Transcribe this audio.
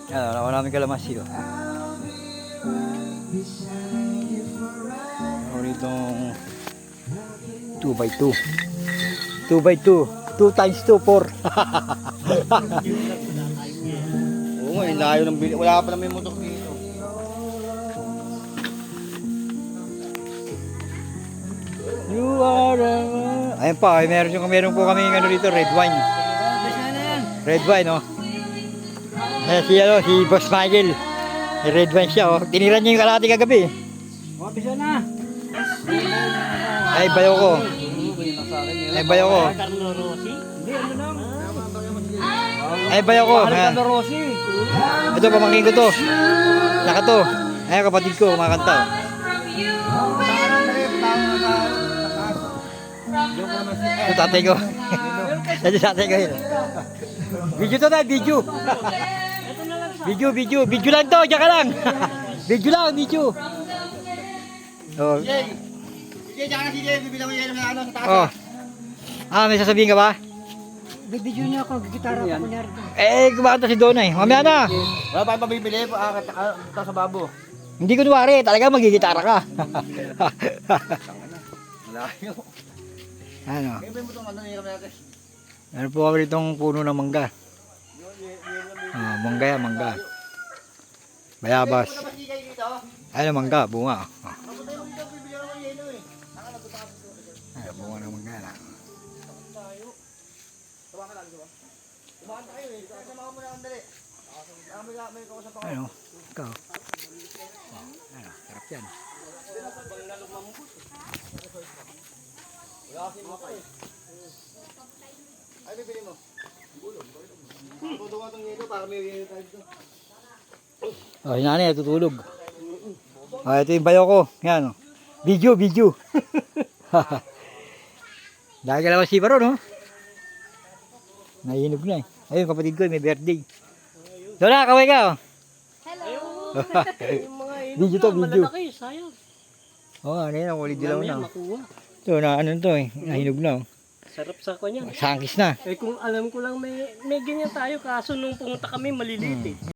Ayan, nakuha namin kalamansi. Oh. Ako ritong 2x2. 2x2. 2 times 2, 4. Oo nga, layo ng bili. Wala pa naman yung motor dito. You are Ayun pa, meron po kami ano dito, red wine. Red wine, oh. Ayan si Boss Michael. May red wine siya, oh. Tiniran niya yung kalahati kagabi. Mga bisa na. Ay, bayo ko. Ay, bayo ko. Carlo Rossi? Hindi, ano lang. Ay, bayo ko. Carlo Rossi. Ito, pamangkin ko to. Saka to. Ayan, kapatid ko, kumakanta. Ito, tatay ko. Ito, tatay ko yun. Video to na, video. Video lang to, diyan ka lang. Video. Oh. Sige, diyan ka sige. Bibilang mo yan sa taas. Oh. May sasabihin ka ba? Bibidyo niya ako, gitara ako kunyari. Kumakanta si Donna eh. Mamaya na. Wala pa yung pabibili. Ito sa babo. Hindi kunwari, talaga magigitara ka. Malayo. Ano? Kaya ba mo itong ano niya kami natin? Ano po kami ditong puno ng mangga. Mangga yan, mangga. Bayabas. Ayun, mangga, bunga. Ayun, bunga ng mangga na. Ano? Ikaw. Ano? Sarap yan. Ay, bibili mo. Tutunga itong yelo para may yelo tayo dito. Oh, yung nanay, tutulog. Ito yung bayo ko. Yan, oh. Video. Dahil ka naman si Baro, no? Nahinog na eh. Ayun, kapatid ko, may birthday. Doon kaway ka, oh. Hello. Video to, video. Malalaki, sayang. Ano yun, ulit dilaw na. Makuha. Ito, ano to eh. Nahinog na, oh. Sarap sa kanya. Sangkis na. Kung alam ko lang may ganyan tayo, kaso nung pumunta kami maliliit eh.